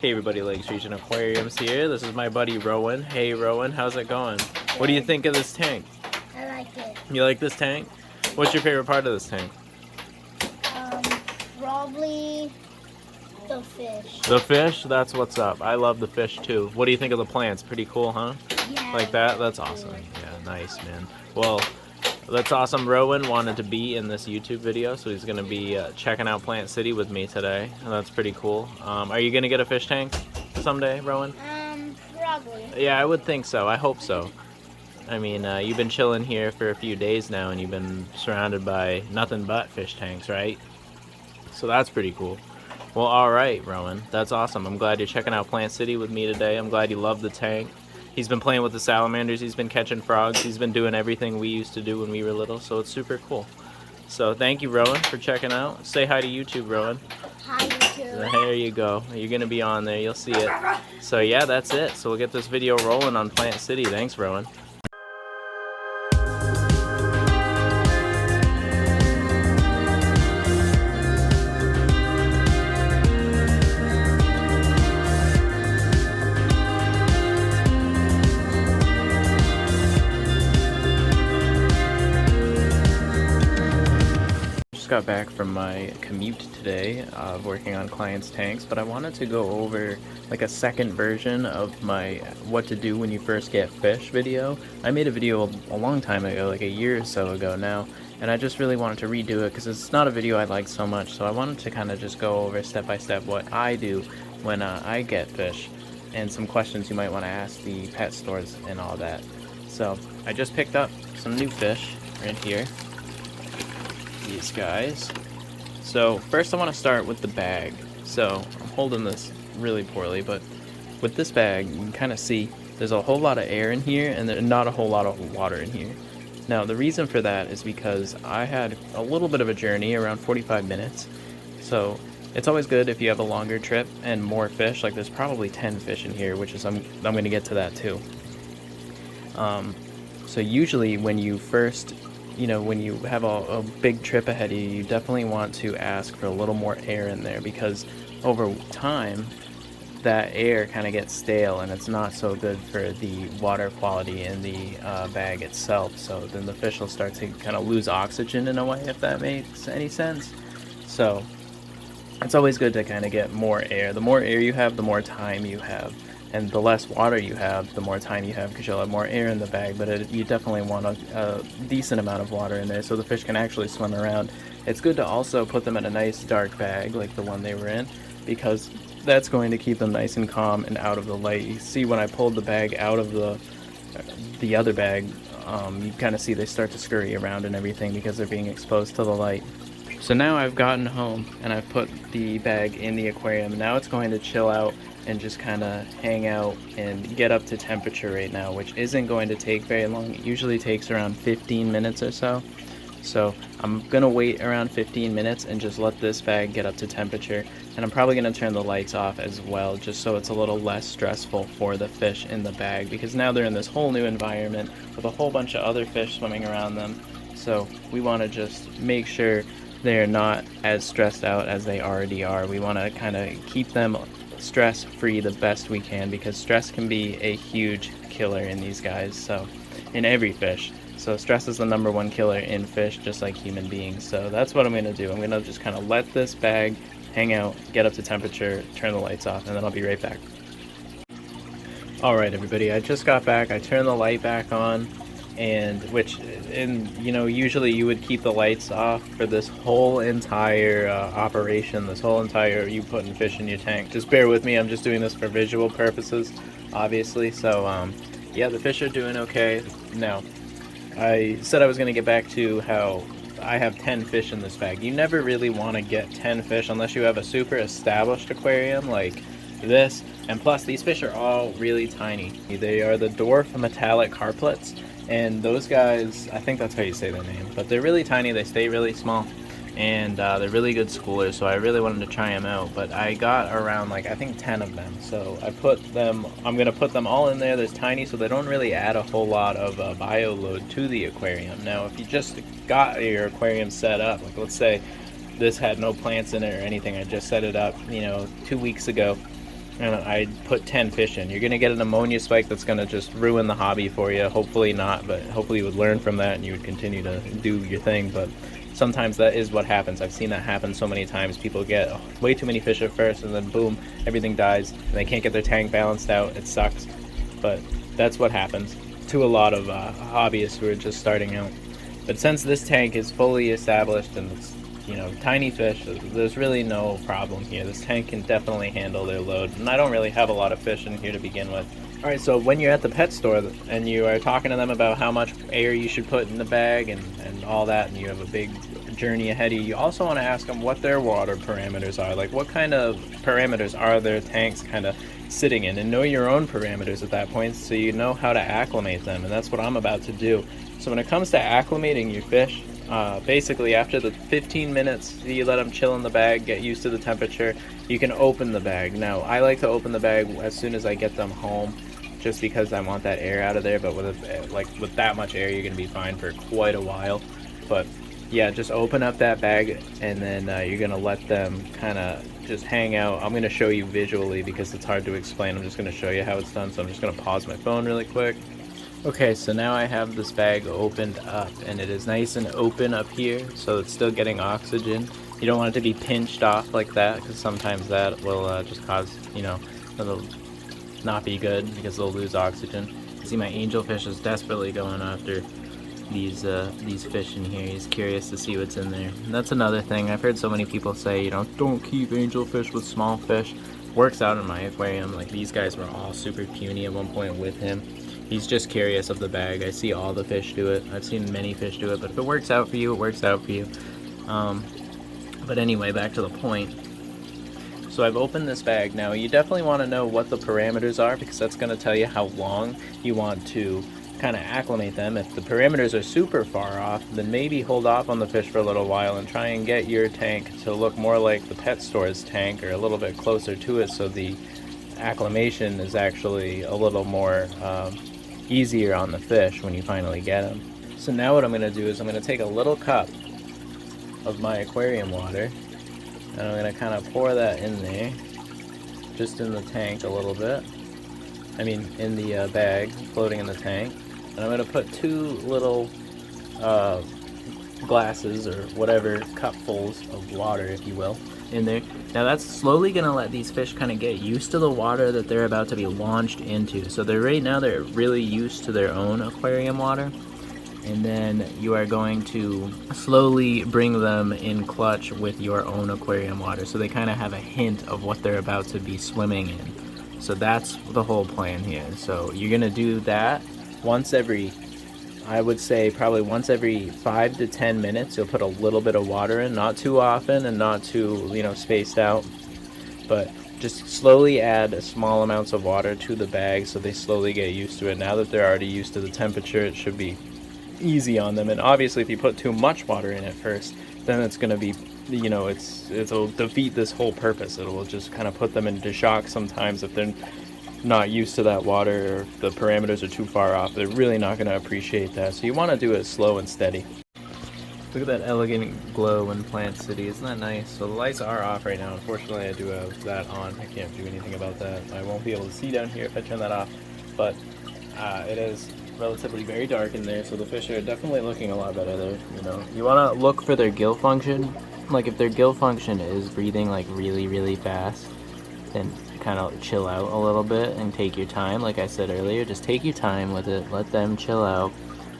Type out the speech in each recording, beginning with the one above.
Hey everybody, Lakes Region Aquariums here. This is my buddy Rowan. Hey Rowan, how's it going? What do you think of this tank? I like it. You like this tank? What's your favorite part of this tank? Probably the fish. The fish? That's what's up. I love the fish too. What do you think of the plants? Pretty cool, huh? Yeah. Like that? That's awesome. Yeah, nice, man. Well, that's awesome. Rowan wanted to be in this YouTube video, so he's going to be checking out Plantcity with me today. And that's pretty cool. Are you going to get a fish tank someday, Rowan? Probably. Yeah, I would think so. I hope so. I mean, you've been chilling here for a few days now, and you've been surrounded by nothing but fish tanks, right? So that's pretty cool. Well, alright, Rowan. That's awesome. I'm glad you're checking out Plantcity with me today. I'm glad you love the tank. He's been playing with the salamanders, he's been catching frogs, he's been doing everything we used to do when we were little, so it's super cool. So thank you, Rowan, for checking out. Say hi to YouTube, Rowan. Hi, YouTube. There you go. You're going to be on there. You'll see it. So yeah, that's it. So we'll get this video rolling on Plantcity. Thanks, Rowan. Got back from my commute today of working on clients' tanks, but I wanted to go over like a second version of my what to do when you first get fish video. I made a video a long time ago, like a year or so ago now, and I just really wanted to redo it because it's not a video I like so much, so I wanted to kind of just go over step by step what I do when I get fish and some questions you might want to ask the pet stores and all that. So I just picked up some new fish right here. These guys. So first I want to start with the bag. So I'm holding this really poorly, but with this bag you can kind of see there's a whole lot of air in here and there's not a whole lot of water in here. Now the reason for that is because I had a little bit of a journey, around 45 minutes. So it's always good if you have a longer trip and more fish. Like there's probably 10 fish in here, which is I'm going to get to that too. So usually when you first when you have a big trip ahead of you, you definitely want to ask for a little more air in there, because over time that air kind of gets stale and it's not so good for the water quality in the bag itself. So then the fish will start to kind of lose oxygen in a way, if that makes any sense. So it's always good to kind of get more air. The more air you have, the more time you have. And the less water you have, the more time you have, because you'll have more air in the bag, but you definitely want a decent amount of water in there so the fish can actually swim around. It's good to also put them in a nice dark bag like the one they were in, because that's going to keep them nice and calm and out of the light. You see when I pulled the bag out of the other bag, you kind of see they start to scurry around and everything because they're being exposed to the light. So now I've gotten home and I've put the bag in the aquarium. Now it's going to chill out and just kind of hang out and get up to temperature right now, which isn't going to take very long. It usually takes around 15 minutes or so. So I'm going to wait around 15 minutes and just let this bag get up to temperature. And I'm probably going to turn the lights off as well, just so it's a little less stressful for the fish in the bag, because now they're in this whole new environment with a whole bunch of other fish swimming around them. So we want to just make sure they're not as stressed out as they already are. We want to kind of keep them stress-free the best we can, because stress can be a huge killer in these guys, so in every fish. So stress is the #1 killer in fish, just like human beings. So that's what I'm going to do. I'm going to just kind of let this bag hang out, get up to temperature, turn the lights off, and then I'll be right back. Alright everybody, I just got back. I turned the light back on, and usually you would keep the lights off for this whole entire operation, this whole entire you putting fish in your tank. Just bear with me, I'm just doing this for visual purposes, obviously. So yeah, the fish are doing okay. Now, I said I was going to get back to how I have 10 fish in this bag. You never really want to get 10 fish unless you have a super established aquarium like this, and plus these fish are all really tiny. They are the dwarf metallic carplets. And those guys, I think that's how you say their name, but they're really tiny, they stay really small, and they're really good schoolers, so I really wanted to try them out. But I got around, I think 10 of them, so I'm going to put them all in there. They're tiny, so they don't really add a whole lot of bio load to the aquarium. Now, if you just got your aquarium set up, like let's say this had no plants in it or anything, I just set it up, 2 weeks ago, and I put 10 fish in. You're going to get an ammonia spike that's going to just ruin the hobby for you. Hopefully not, but hopefully you would learn from that and you would continue to do your thing. But sometimes that is what happens. I've seen that happen so many times. People get way too many fish at first, and then boom, everything dies, and they can't get their tank balanced out. It sucks, but that's what happens to a lot of hobbyists who are just starting out. But since this tank is fully established and it's, you know, tiny fish, there's really no problem here. This tank can definitely handle their load, and I don't really have a lot of fish in here to begin with. Alright, so when you're at the pet store and you are talking to them about how much air you should put in the bag and all that, and you have a big journey ahead of you, you also want to ask them what their water parameters are. Like, what kind of parameters are their tanks kind of sitting in, and know your own parameters at that point so you know how to acclimate them, and that's what I'm about to do. So when it comes to acclimating your fish, basically after the 15 minutes you let them chill in the bag, get used to the temperature, you can open the bag. Now I like to open the bag as soon as I get them home, just because I want that air out of there, but with that much air you're going to be fine for quite a while. But yeah, just open up that bag, and then you're going to let them kind of just hang out. I'm going to show you visually because it's hard to explain. I'm just going to show you how it's done, so I'm just going to pause my phone really quick. Okay, so now I have this bag opened up, and it is nice and open up here, so it's still getting oxygen. You don't want it to be pinched off like that, because sometimes that will just cause, you know, it'll not be good because they'll lose oxygen. See, my angelfish is desperately going after these fish in here. He's curious to see what's in there. And that's another thing. I've heard so many people say, you know, don't keep angelfish with small fish. Works out in my aquarium. Like, these guys were all super puny at one point with him. He's just curious of the bag. I see all the fish do it. I've seen many fish do it, but if it works out for you, it works out for you. But anyway, back to the point. So I've opened this bag. Now, you definitely want to know what the parameters are, because that's going to tell you how long you want to kind of acclimate them. If the parameters are super far off, then maybe hold off on the fish for a little while and try and get your tank to look more like the pet store's tank, or a little bit closer to it, so the acclimation is actually a little more easier on the fish when you finally get them. So now what I'm going to do is I'm going to take a little cup of my aquarium water, and I'm going to kind of pour that in there, just in the tank a little bit. I mean, in the bag, floating in the tank. And I'm going to put 2 little glasses, or whatever, cupfuls of water, if you will, in there. Now that's slowly going to let these fish kind of get used to the water that they're about to be launched into. So they're really used to their own aquarium water. And then you are going to slowly bring them in clutch with your own aquarium water, so they kind of have a hint of what they're about to be swimming in. So that's the whole plan here. So you're going to do that once every, I would say probably once every 5 to 10 minutes. You'll put a little bit of water in, not too often and not too, you know, spaced out, but just slowly add small amounts of water to the bag so they slowly get used to it. Now that they're already used to the temperature, it should be easy on them. And obviously if you put too much water in at first, then it's going to be, you know, it'll defeat this whole purpose. It will just kind of put them into shock sometimes if they're not used to that water, or if the parameters are too far off. They're really not going to appreciate that. So you want to do it slow and steady. Look at that elegant glow in Plantcity. Isn't that nice? So the lights are off right now. Unfortunately, I do have that on. I can't do anything about that. I won't be able to see down here if I turn that off. But it is relatively very dark in there, so the fish are definitely looking a lot better there. You know, you want to look for their gill function. Like, if their gill function is breathing like really, really fast, then kind of chill out a little bit and take your time. Like I said earlier, just take your time with it. Let them chill out.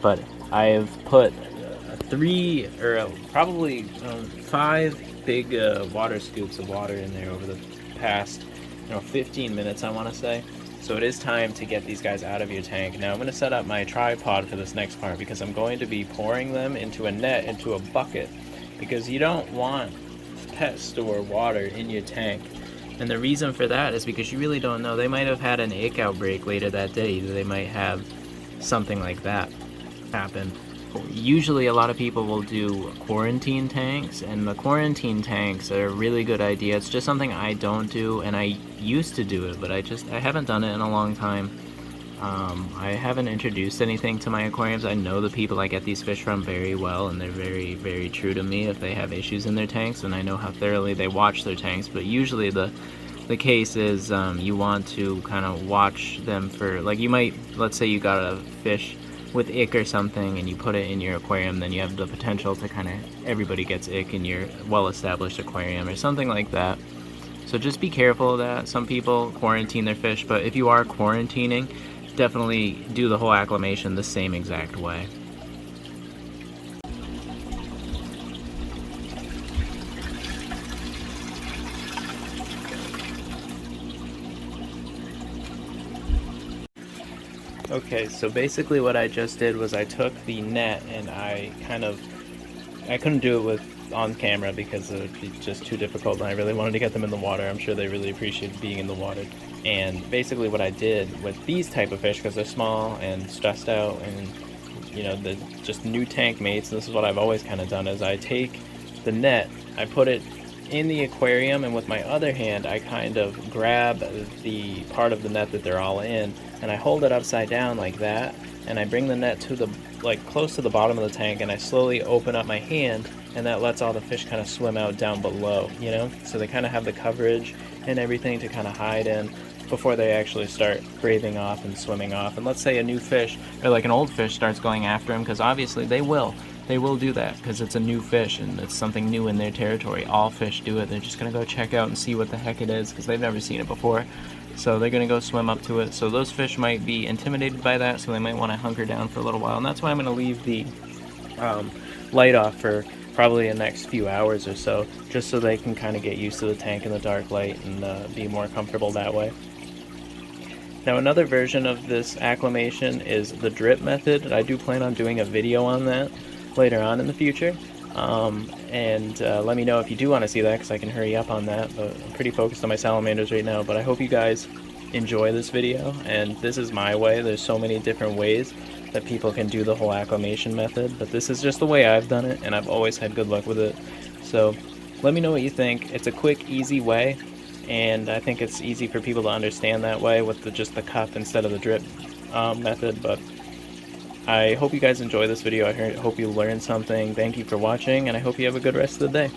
But I have put 3 or probably 5 big water scoops of water in there over the past 15 minutes, I want to say. So it is time to get these guys out of your tank. Now I'm going to set up my tripod for this next part, because I'm going to be pouring them into a net, into a bucket, because you don't want pet store water in your tank. And the reason for that is because you really don't know. They might have had an ick outbreak later that day. They might have something like that happen. Usually a lot of people will do quarantine tanks, and the quarantine tanks are a really good idea. It's just something I don't do, and I used to do it, but I haven't done it in a long time. I haven't introduced anything to my aquariums. I know the people I get these fish from very well, and they're very, very true to me if they have issues in their tanks, and I know how thoroughly they watch their tanks. But usually the the case is you want to kind of watch them for, like, you might, let's say you got a fish with ick or something and you put it in your aquarium, then you have the potential to kind of, everybody gets ick in your well-established aquarium or something like that. So just be careful of that. Some people quarantine their fish, but if you are quarantining, definitely do the whole acclimation the same exact way. Okay, so basically what I just did was I took the net and I couldn't do it with on camera because it would be just too difficult, and I really wanted to get them in the water. I'm sure they really appreciate being in the water. And basically what I did with these type of fish, because they're small and stressed out and, you know, they're just new tank mates, this is what I've always kind of done, is I take the net, I put it in the aquarium, and with my other hand I kind of grab the part of the net that they're all in and I hold it upside down like that, and I bring the net to the, like, close to the bottom of the tank, and I slowly open up my hand, and that lets all the fish kind of swim out down below, you know, so they kind of have the coverage and everything to kind of hide in before they actually start breathing off and swimming off. And let's say a new fish, or like an old fish, starts going after them, because obviously they will do that because it's a new fish and it's something new in their territory. All fish do it. They're just going to go check out and see what the heck it is because they've never seen it before. So they're going to go swim up to it. So those fish might be intimidated by that, so they might want to hunker down for a little while. And that's why I'm going to leave the light off for probably the next few hours or so, just so they can kind of get used to the tank in the dark light and be more comfortable that way. Now, another version of this acclimation is the drip method. I do plan on doing a video on that later on in the future. Let me know if you do want to see that, because I can hurry up on that, but I'm pretty focused on my salamanders right now. But I hope you guys enjoy this video, and this is my way. There's so many different ways that people can do the whole acclimation method, but this is just the way I've done it, and I've always had good luck with it. So let me know what you think. It's a quick, easy way, and I think it's easy for people to understand that way with just the cup instead of the drip method. But I hope you guys enjoy this video. I hope you learned something. Thank you for watching, and I hope you have a good rest of the day.